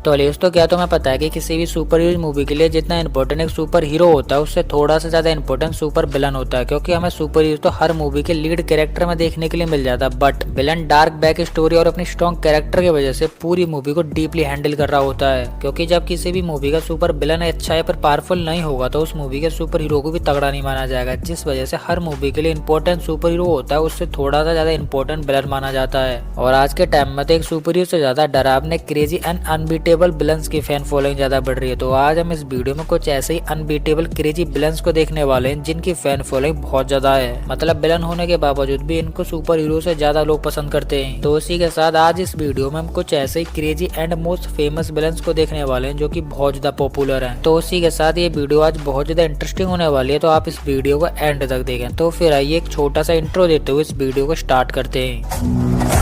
तो अलीस, तो क्या तुम्हें पता है कि किसी भी सुपर हीरो मूवी के लिए जितना इंपॉर्टेंट एक सुपर हीरो होता है उससे थोड़ा सा ज्यादा इंपॉर्टेंट सुपर विलन होता है, क्योंकि हमें सुपर हीरो तो हर मूवी के लीड कैरेक्टर में देखने के लिए मिल जाता है, but villain dark back story और अपनी स्ट्रॉन्ग कैरेक्टर की वजह से पूरी मूवी को डीपली हैंडल कर रहा होता है। क्योंकि जब किसी भी मूवी का सुपर विलन अच्छा है पर पावरफुल नहीं होगा तो उस मूवी के सुपर हीरो को भी तगड़ा नहीं माना जाएगा, जिस वजह से हर मूवी के लिए इंपॉर्टेंट सुपर हीरो होता है उससे थोड़ा सा ज्यादा इंपॉर्टेंट विलन माना जाता है। और आज के टाइम में तो एक सुपर हीरो से ज्यादा डरावने, क्रेजी एंड अनबीटेबल विलन्स की फैन फॉलोइंग ज्यादा बढ़ रही है। तो आज हम इस वीडियो में कुछ ऐसे ही अनबीटेबल क्रेजी विलन्स को देखने वाले हैं जिनकी फैन फॉलोइंग बहुत ज्यादा है, मतलब विलन होने के बावजूद भी इनको सुपर हीरो से ज्यादा लोग पसंद करते हैं। तो इसी के साथ आज इस वीडियो में हम कुछ ऐसे ही crazy and most famous villains को देखने वाले हैं जो कि बहुत ज्यादा पॉपुलर हैं। तो इसी के साथ ये वीडियो आज बहुत ज्यादा इंटरेस्टिंग होने वाली है, तो आप इस वीडियो को एंड तक देखें। तो फिर आइए एक छोटा सा इंट्रो देते हुए इस वीडियो को स्टार्ट करते हैं।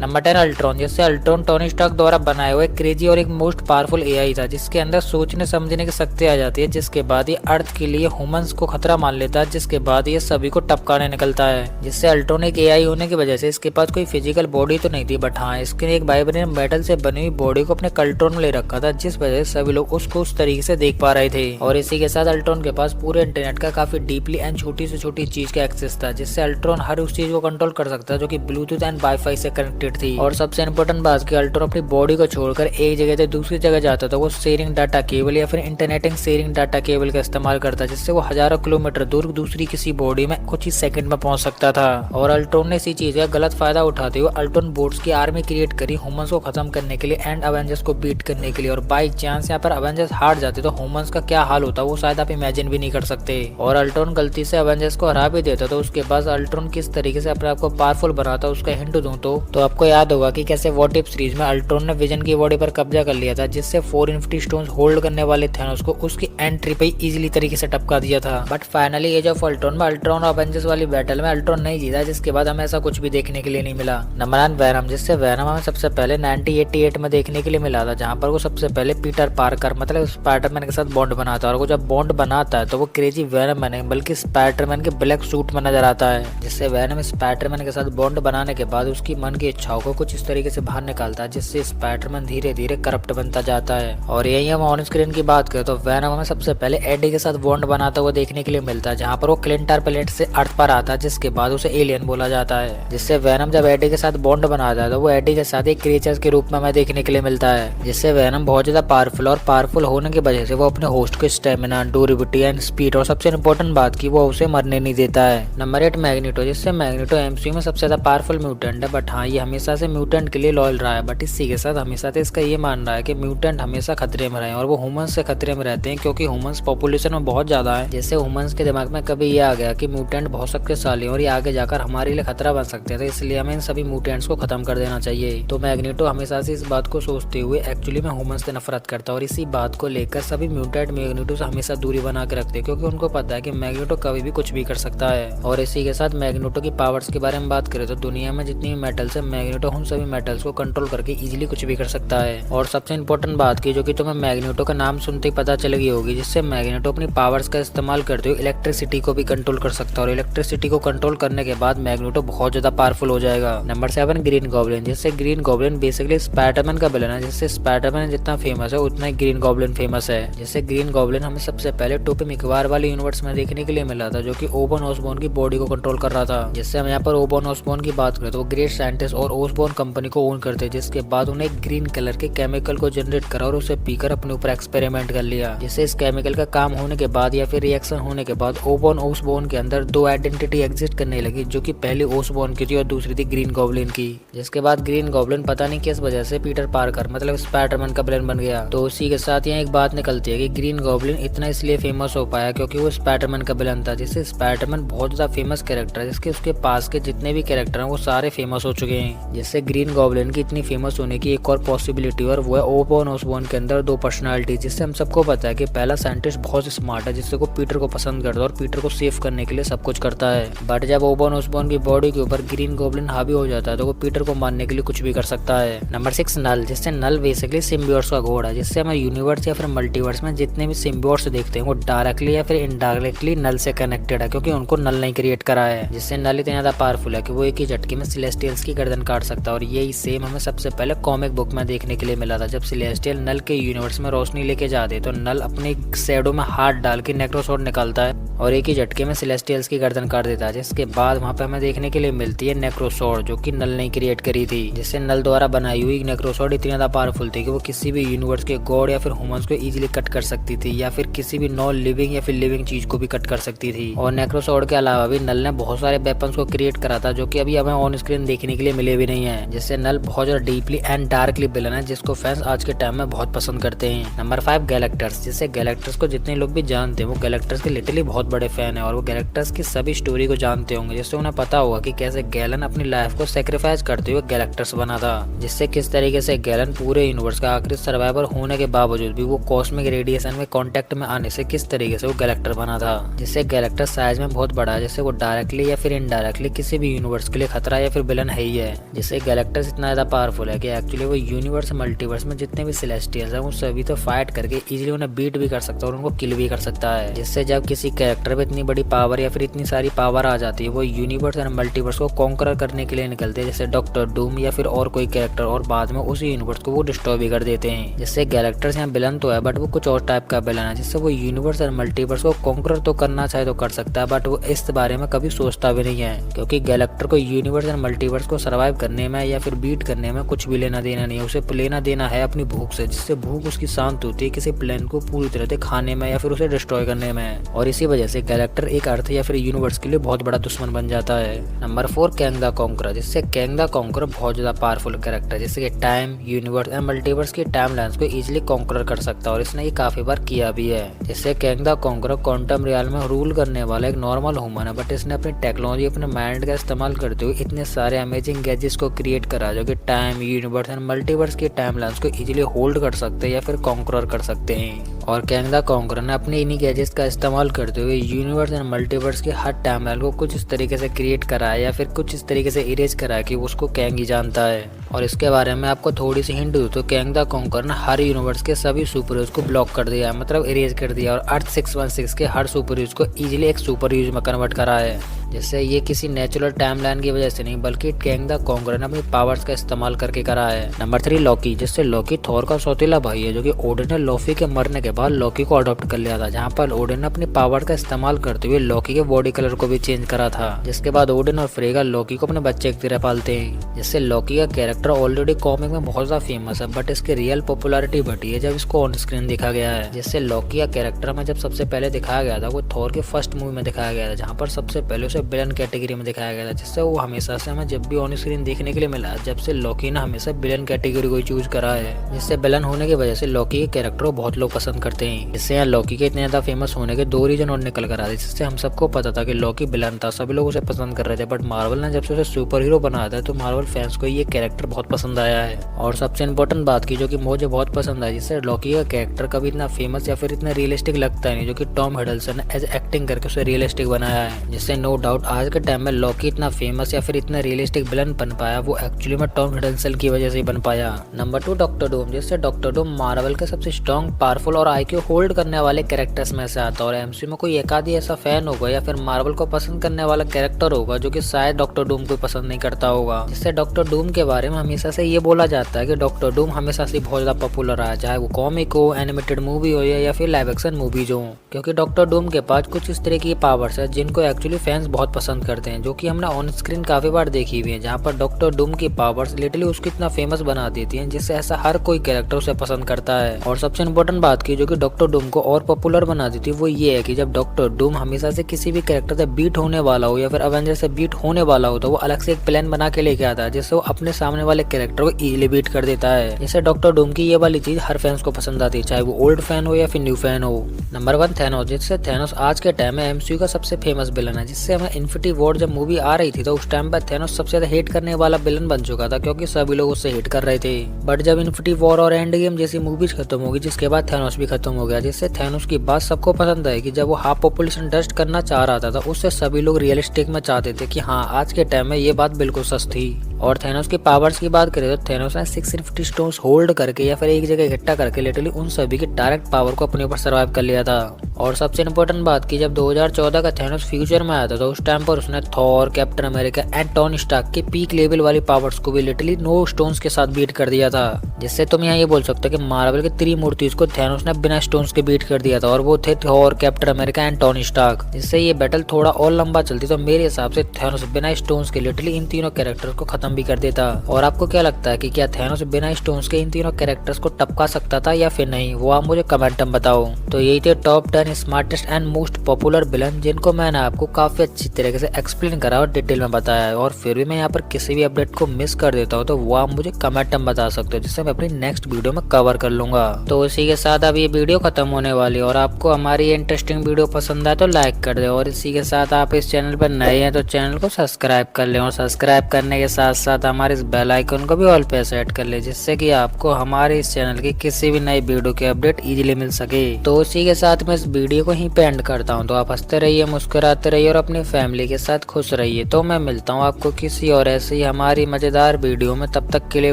Number 10, Ultron. जिससे अल्ट्रॉन टोनी स्टार्क द्वारा बनाए हुए क्रेजी और एक मोस्ट पावरफुल एआई था जिसके अंदर सोचने समझने की शक्ति आ जाती है, जिसके बाद ये अर्थ के लिए ह्यूमंस को खतरा मान लेता है, जिसके बाद ये सभी को टपकाने निकलता है। जिससे अल्ट्रॉन एक एआई होने की वजह से इसके पास कोई फिजिकल बॉडी तो नहीं थी, बट हाँ इसके एक वाइब्रेनियम मेटल से बनी हुई बॉडी को अपने कंट्रोल में ले रखा था, जिस वजह से सभी लोग उसको उस तरीके से देख पा रहे थे। और इसी के साथ अल्ट्रॉन के पास पूरे इंटरनेट का काफी डीपली एंड छोटी से छोटी चीज का एक्सेस था, जिससे अल्ट्रॉन हर उस चीज को कंट्रोल कर सकता है जो कि ब्लूटूथ एंड वाईफाई से कनेक्टेड थी। और सबसे इंपॉर्टेंट बात कि अल्ट्रॉन अपनी बॉडी को छोड़कर एक जगह से दूसरी जगह जाता था वो शेयरिंग डाटा केबल या फिर इंटरनेटिंग शेयरिंग डाटा केबल का इस्तेमाल करता, जिससे वो हजारों किलोमीटर दूर दूसरी किसी बॉडी में कुछ ही सेकंड में पहुंच सकता था। और अल्ट्रॉन ने इसी चीज का गलत फायदा उठाते हुए अल्ट्रॉन बोर्ड्स की आर्मी क्रिएट करी ह्यूमंस को खत्म करने के लिए एंड अवेंजर्स को बीट करने के लिए। और बाई चांस यहाँ पर अवेंजर्स हार जाते तो ह्यूमंस का क्या हाल होता वो शायद आप इमेजिन भी नहीं कर सकते। और अल्ट्रॉन गलती से अवेंजर्स को हरा भी देता तो उसके बाद अल्ट्रॉन किस तरीके से अपने आप को पावरफुल बनाता उसका हिंट दूं तो आपको याद होगा कि कैसे व्हाट इफ सीरीज में अल्ट्रॉन ने विजन की बॉडी पर कब्जा कर लिया था, जिससे 4 इन्फिनिटी स्टोन्स होल्ड करने वाले थैनोस को उसकी एंट्री पे इजीली तरीके से टपका दिया था। But finally age of Ultron में अल्ट्रॉन और अवेंजर्स वाली बैटल में अल्ट्रॉन नहीं जीता, जिसके बाद हमें ऐसा कुछ भी देखने के लिए नहीं मिला। Number 9, venom. जिससे वेनम हमें सबसे पहले 1988 में देखने के लिए मिला था, जहाँ पर वो सबसे पहले पीटर पार्कर मतलब स्पाइडरमैन के साथ बॉन्ड बनाता है। और वो जब बॉन्ड बनाता है तो वो क्रेजी वेनम नहीं बल्कि स्पाइडरमैन के ब्लैक सूट में नजर आता है। जिससे वेनम स्पाइडरमैन के साथ बॉन्ड बनाने के बाद उसकी मन की इच्छाओं को कुछ इस तरीके से बाहर निकालता है, जिससे स्पाइडरमैन धीरे धीरे करप्ट बनता जाता है। और यही हम ऑन स्क्रीन की बात करें तो वेनम हमें सबसे पहले एडी के साथ बॉन्ड बनाता हुआ देखने के लिए मिलता है, जहाँ पर वो क्लिंटर प्लेनेट से अर्थ पर आता है, जिसके बाद उसे एलियन बोला जाता है। जिससे वेनम जब एडी के साथ बॉन्ड बनाता है तो वो एडी के साथ एक क्रिएचर के रूप में हमें देखने के लिए मिलता है। जिससे वेनम बहुत ज्यादा पावरफुल और पावरफुल होने की वजह से वो अपने होस्ट को स्टेमिना, ड्यूरेबिलिटी एंड स्पीड और सबसे इंपॉर्टेंट बात की वो उसे मरने नहीं देता है। Number 8, magneto. जिससे मैग्नेटो एमसीयू में सबसे ज्यादा पावरफुल म्यूटेंट है, बट हाँ ये हमेशा से म्यूटेंट के लिए लॉयल रहा है, बट इसी के साथ हमेशा से इसका ये मान रहा है कि म्यूटेंट हमेशा खतरे में रहे और वो ह्यूमंस से खतरे में रहते हैं, क्योंकि ह्यूमंस पॉपुलेशन में बहुत ज्यादा है। जैसे ह्यूमंस के दिमाग में कभी ये आ गया कि म्यूटेंट बहुत शक्तिशाली और ये आगे जाकर हमारे लिए खतरा बन सकते हैं, तो इसलिए हमें इन सभी म्यूटेंट्स को खत्म कर देना चाहिए। तो मैग्नेटो हमेशा से इस बात को सोचते हुए एक्चुअली में ह्यूमंस से नफरत करता है, और इसी बात को लेकर सभी म्यूटेंट मैग्नेटो से हमेशा दूरी बना के रखते हैं, क्योंकि उनको पता है कि मैग्नेटो कभी भी कुछ भी कर सकता है। और इसी के साथ मैग्नेटो की पावर्स के बारे में बात करें तो दुनिया में जितनी भी मेटल्स है मैग्नेटो उन सभी मेटल्स को कंट्रोल करके इजीली कुछ भी कर सकता है। और सबसे इंपॉर्टेंट बात की जो कि तुम्हें मैग्नेटो का नाम सुनते ही पता चल गई होगी, जिससे मैग्नेटो अपनी पावर्स का इस्तेमाल करते हुए इलेक्ट्रिसिटी को भी कंट्रोल कर सकता है, और इलेक्ट्रिसिटी को कंट्रोल करने के बाद मैग्नेटो बहुत ज्यादा पावरफुल हो जाएगा। Number 7, green goblin. जिससे ग्रीन गॉब्लिन बेसिकली स्पाइडरमैन का विलन है, जिससे स्पाइडरमैन जितना फेमस है उतना ही ग्रीन गॉब्लिन फेमस है। जिससे ग्रीन गॉब्लिन हमें सबसे पहले टोपी मिकवार वाले यूनिवर्स में देखने के लिए मिला था, जो कि ओबन ऑसबॉर्न की बॉडी को कंट्रोल कर रहा था। जिससे हम यहाँ पर ओबन ऑसबॉर्न की बात करें तो वो ग्रेट साइंटिस्ट और ऑसबॉर्न कंपनी को ओन करते, जिसके बाद उन्हें ग्रीन कलर के केमिकल को जनरेट करा और उसे पीकर अपने ऊपर एक्सपेरिमेंट कर लिया। जिससे इस केमिकल का काम होने के बाद या फिर रिएक्शन होने के बाद ओबन ओसबॉर्न के अंदर 2 आइडेंटिटी एग्जिस्ट करने लगी, जो कि पहली ओसबॉर्न की थी और दूसरी थी ग्रीन गॉब्लिन की। जिसके बाद ग्रीन गॉब्लिन पता नहीं किस वजह से पीटर पार्कर मतलब स्पाइडरमैन का विलन बन गया। तो उसी के साथ यहाँ एक बात निकलती है कि ग्रीन गॉब्लिन इतना इसलिए फेमस हो पाया क्योंकि वो स्पाइडरमैन का विलन था। जिससे स्पाइडरमैन बहुत ज्यादा फेमस कैरेक्टर है, जिसके उसके पास के जितने भी कैरेक्टर हैं वो सारे फेमस हो चुके हैं। जिससे ग्रीन गॉब्लिन की इतनी फेमस होने की एक और पॉसिबिलिटी और वो है ओबन ओसबॉर्न के अंदर 2 पर्सनालिटी। जिससे हम सबको पता है कि पहला साइंटिस्ट बहुत स्मार्ट है, जिससे वो पीटर को पसंद करता है और पीटर को सेव करने के लिए सब कुछ करता है, बट जब ओबन ओसबॉर्न की बॉडी के ऊपर ग्रीन गॉब्लिन हावी हो जाता है तो वो पीटर को मारने के लिए कुछ भी कर सकता है। नंबर 6, नल। जिससे नल बेसिकली सिम्बियोट्स का घोड़ा है, जिससे हमें यूनिवर्स या फिर मल्टीवर्स में जितने भी सिम्बियोट्स देखते हैं वो डायरेक्टली या फिर इनडायरेक्टली नल से कनेक्टेड है, क्योंकि उनको नल नहीं क्रिएट करा है। जिससे नल इतना ज्यादा पावरफुल है कि वो एक ही झटके में सेलेस्टियल्स की गर्दन काट सकता है। और यही सेम हमें सबसे पहले कॉमिक बुक में देखने के लिए मिला था, जब सेलेस्टियल नल के यूनिवर्स में रोशनी लेके जाते तो नल अपने शैडो में हाथ डाल के नेक्रोसॉर्ड निकालता है और एक ही झटके में सेलेस्टियल्स की गर्दन काट देता है। जिसके बाद वहाँ पे हमें देखने के लिए मिलती है नेक्रोसॉर्ड, जो कि नल ने क्रिएट करी थी, जिससे नल द्वारा बनाई हुई नेक्रोसॉर्ड इतनी ज्यादा पावरफुल थी कि वो किसी भी यूनिवर्स के गॉड या फिर ह्यूमंस को इजीली कट कर सकती थी, या फिर किसी भी नॉन लिविंग या फिर लिविंग चीज को भी कट कर सकती थी। और नेक्रोसॉर्ड के अलावा भी नल ने बहुत सारे वेपन्स को क्रिएट करा था, जो कि अभी हमें ऑन स्क्रीन देखने के लिए मिले भी नहीं है। जिससे नल बहुत ज्यादा डीपली एंड डार्कली विलन है, जिसको फैंस आज के टाइम में बहुत पसंद करते हैं। नंबर 5 गैलेक्टर्स। जिससे गैलेक्टर्स को जितने लोग भी जानते हैं वो गैलेक्टर्स के लिटरली बहुत बड़े फैन है और वो गैलेक्टर्स की सभी स्टोरी को जानते होंगे, जिससे उन्हें पता होगा कि कैसे गैलन अपनी लाइफ को सेक्रीफाइस करते हुए गैलेक्टर्स बना था। जिससे किस तरीके से गैलन पूरे यूनिवर्स का आखिरी सर्वाइवर होने के बावजूद भी वो कॉस्मिक रेडिएशन में कांटेक्ट में आने से किस तरीके से वो गैलेक्टर बना था। जिससे गैलेक्टर साइज में बहुत बड़ा है, जिससे वो डायरेक्टली या फिर इनडायरेक्टली किसी भी यूनिवर्स के लिए खतरा या फिर विलन है ही है। जिससे गैलेक्टर्स इतना ज्यादा पावरफुल है कि एक्चुअली वो यूनिवर्स मल्टीवर्स में जितने भी सेलेस्टियल्स हैं वो सभी तो फाइट करके इजीली उन्हें बीट भी कर सकता है और उनको किल भी कर सकता है। जिससे जब किसी कैरेक्टर पे इतनी बड़ी पावर या फिर इतनी सारी पावर आ जाती है, वो यूनिवर्स एंड मल्टीवर्स को कॉन्कर करने के लिए निकलते हैं, जैसे डॉक्टर डूम या फिर और कोई कैरेक्टर, और बाद में उसी यूनिवर्स को वो डिस्ट्रॉय भी कर देते हैं। जिससे गैलेक्टर्स यहाँ विलन तो है बट वो कुछ और टाइप का विलन है, जिससे वो यूनिवर्स और मल्टीवर्स को कॉन्कर तो करना चाहे तो कर सकता है, बट वो इस बारे में कभी सोचता भी नहीं है, क्योंकि गैलेक्टर को यूनिवर्स एंड मल्टीवर्स को सर्वाइव करने में या फिर बीट करने में कुछ भी लेना देना नहीं है। उसे लेना देना है अपनी भूख से, जिससे भूख उसकी शांत होती है किसी प्लेन को पूरी तरह से खाने में या फिर उसे डिस्ट्रॉय करने में। और इसी वजह से गैलेक्टर एक अर्थ या फिर यूनिवर्स के लिए बहुत बड़ा दुश्मन बन जाता है। Number 4 Kang the conqueror. जिससे कैंग द कॉन्करर बहुत ज्यादा पावरफुल कैरेक्टर, जिससे कि टाइम, यूनिवर्स एंड मल्टीवर्स की टाइम लाइन्स को इजीली कॉन्करर कर सकता है और इसने ये काफी बार किया भी है। जिससे Kang the conqueror quantum real में रूल करने वाला एक नॉर्मल ह्यूमन है, बट इसने अपनी टेक्नोलॉजी, अपने माइंड का इस्तेमाल करते हुए इतने सारे अमेजिंग गैजेट्स को क्रिएट करा जो कि टाइम, यूनिवर्स एंड मल्टीवर्स की टाइम लाइन्स को इजीली होल्ड कर सकते हैं या फिर कॉन्करर कर सकते हैं। और कैंग द कॉन्करर ने अपने इन्हीं गैजेट्स का इस्तेमाल करते हुए यूनिवर्स एंड मल्टीवर्स के हर टाइम लाइन को कुछ इस तरीके से क्रिएट करा है या फिर कुछ इस तरीके से इरेज करा है कि उसको कैंग ही जानता है। और इसके बारे में आपको थोड़ी सी हिंट दूं तो कैंग द कॉन्करर ने हर यूनिवर्स के सभी सुपर हीरोज को ब्लॉक कर दिया है, मतलब इरेज कर दिया, और अर्थ 616 के हर सुपर हीरोज को इजीली एक सुपर हीरोज में कन्वर्ट करा है। जिससे ये किसी नेचुरल टाइमलाइन की वजह से नहीं बल्कि कैंग द कॉन्करर ने अपनी पावर्स का इस्तेमाल करके करा है। Number 3 Loki. जिससे लॉकी थॉर का सौतेला भाई है, जो कि ओडिन ने लॉकी के मरने के बाद लॉकी को अडॉप्ट कर लिया था, जहाँ पर ओडिन ने अपनी पावर का इस्तेमाल करते हुए लॉकी के बॉडी कलर को भी चेंज करा था। जिसके बाद ओडिन और फ्रेगा लॉकी को अपने बच्चे की तरह पालते हैं। जिससे लॉकी का कैरेक्टर ऑलरेडी कॉमिक में बहुत ज्यादा फेमस है, बट इसकी रियल पॉपुलैरिटी बढ़ी है जब इसको ऑन स्क्रीन देखा गया है। जिससे लॉकी का कैरेक्टर में जब सबसे पहले दिखाया गया था वो थॉर के फर्स्ट मूवी में दिखाया गया था, जहाँ पर सबसे पहले उसे विलन कैटेगरी में दिखाया गया था। जिससे वो हमेशा से हमें जब भी ऑन स्क्रीन देखने के लिए मिला, जब से लॉकी ने हमेशा विलन कैटेगरी को चूज करा है। जिससे विलन होने की वजह से लॉकी के कैरेक्टर को बहुत लोग पसंद करते हैं। इससे यहाँ लॉकी के इतने ज्यादा फेमस होने के 2 रीजन और निकल कर आए, जिससे हम सबको पता था कि लॉकी विलन था, सभी लोग उसे पसंद कर रहे थे, बट मार्वल ने जब से उसे सुपर हीरो बनाया था तो मार्वल फैंस को ये कैरेक्टर बहुत पसंद आया है। और सबसे इम्पोर्टेंट बात की जो कि मुझे बहुत पसंद आई, जिससे लॉकी का कैरेक्टर कभी इतना फेमस या फिर इतना रियलिस्टिक लगता नहीं, जो कि टॉम हिडलसन ने एज एक्टिंग करके उसे रियलिस्टिक बनाया है। जिससे नो डाउट आज के टाइम में लॉकी इतना फेमस या फिर इतना रियलिस्टिक विलन बन पाया वो एक्चुअली में टॉम हिडलसन की वजह से ही बन पाया। Number 2 doctor Doom. जिससे डॉक्टर डूम मार्वल के सबसे स्ट्रॉन्ग, पावरफुल और आईक्यू होल्ड करने वाले कैरेक्टर्स में से आता है। और एमसीयू में कोई एक आधी ऐसा फैन होगा या फिर मार्वल को पसंद करने वाला कैरेक्टर होगा जो कि शायद डॉक्टर डूम को पसंद नहीं करता होगा। जिससे डॉक्टर डूम के बारे में हमेशा से ये बोला जाता है कि डॉक्टर डूम हमेशा से बहुत ज्यादा पॉपुलर रहा है, चाहे वो कॉमिक हो, एनिमेटेड मूवी हो या फिर लाइव एक्शन मूवीज हो, क्योंकि डॉक्टर डूम के पास कुछ इस तरह की पावर्स है जिनको एक्चुअली फैंस बहुत पसंद करते हैं, जो कि हमने ऑन स्क्रीन काफी बार देखी हुई है, जहाँ पर डॉक्टर डूम की पावर्स लिटरली उसको इतना फेमस बना देती हैं जिससे ऐसा हर कोई कैरेक्टर उसे पसंद करता है। और सबसे इम्पोर्टेंट बात की जो कि डॉक्टर डूम को और पॉपुलर बना देती है वो ये है कि जब डॉक्टर डूम हमेशा से किसी भी कैरेक्टर से बीट होने वाला हो या फिर अवेंजर से बीट होने वाला हो तो वो अलग से एक प्लान बना के लेके आता है, जिससे वो अपने सामने वाले कैरेक्टर को इजीली बीट कर देता है। जैसे डॉक्टर डूम की ये वाली चीज हर फैंस को पसंद आती है, चाहे वो ओल्ड फैन हो या फिर न्यू फैन हो। Number 1 Thanos. जिससे थैनोस आज के टाइम में एमसीयू का सबसे फेमस विलन है, जिससे हमें इन्फिनिटी वॉर जब मूवी आ रही थी तो उस टाइम पर थैनोस सबसे ज्यादा हेट करने वाला विलन बन चुका था, क्योंकि सभी लोग उससे हेट कर रहे थे। बट जब इन्फिनिटी वॉर और एंड गेम जैसी मूवीज खत्म होगी जिसके बाद थैनोस भी खत्म हो गया, जिससे थैनोस की बात सबको पसंद आई कि जब वो हाफ पॉपुलेशन डस्ट करना चाह रहा था उससे सभी लोग रियलिस्टिक में चाहते थे कि हाँ आज के टाइम में ये बात बिल्कुल सच थी। और थैनोस की पावर्स की बात करें तो थैनोस ने 6 इन्फिनिटी स्टोन्स होल्ड करके या फिर एक जगह इकट्ठा करके लिटरली उन सभी की डायरेक्ट पावर को अपने ऊपर सर्वाइव कर लिया था। और सबसे इम्पोर्टेंट बात की जब 2014 का थैनोस फ्यूचर में आया था तो उस टाइम पर उसने Thor, captain America and Tony Stark के पीक लेवल वाली पावर्स को भी लिटरली नो स्टोन्स के साथ बीट कर दिया था। जिससे तुम यहाँ ये बोल सकते हो कि मार्वल के त्रिमूर्तियों को थैनोस ने बिना स्टोन्स के बीट कर दिया था और वो थे Thor, captain America and Tony Stark. जिससे ये बैटल थोड़ा और लंबा चलती तो मेरे हिसाब से थैनोस बिना स्टोन्स के लिटरली इन तीनों कैरेक्टर्स को खत्म भी कर देता। और आपको क्या लगता है कि क्या थैनोस बिना स्टोन्स के इन तीनों कैरेक्टर्स को टपका सकता था या फिर नहीं, वो आप मुझे कमेंट में बताओ। तो यही थे top 10 smartest and most popular villain जिनको मैंने आपको काफी अच्छी तरीके से एक्सप्लेन करा और डिटेल में बताया है। और फिर भी मैं यहाँ पर किसी भी अपडेट को मिस कर देता हूँ तो वो आप मुझे कमेंट में बता सकते हो, जिससे मैं अपनी नेक्स्ट वीडियो में कवर कर लूंगा। तो इसी के साथ अब ये वीडियो खत्म होने वाली है और आपको हमारी इंटरेस्टिंग वीडियो पसंद आए तो लाइक कर दे और इसी के साथ आप इस चैनल पर नए हैं तो चैनल को सब्सक्राइब कर ले और सब्सक्राइब करने के साथ साथ हमारे इस बेल आइकन को भी ऑल पे सेट कर ले, जिससे कि आपको हमारे इस चैनल की किसी भी नई वीडियो की अपडेट इजीली मिल सके। तो इसी के साथ मैं इस वीडियो को ही एंड करता हूँ। तो आप हंसते रहिए, मुस्कुराते रहिए और अपनी फैमिली के साथ खुश रहिए। तो मैं मिलता हूँ आपको किसी और ऐसी हमारी मजेदार वीडियो में, तब तक के लिए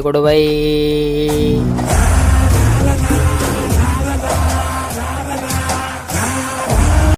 गुड बाय।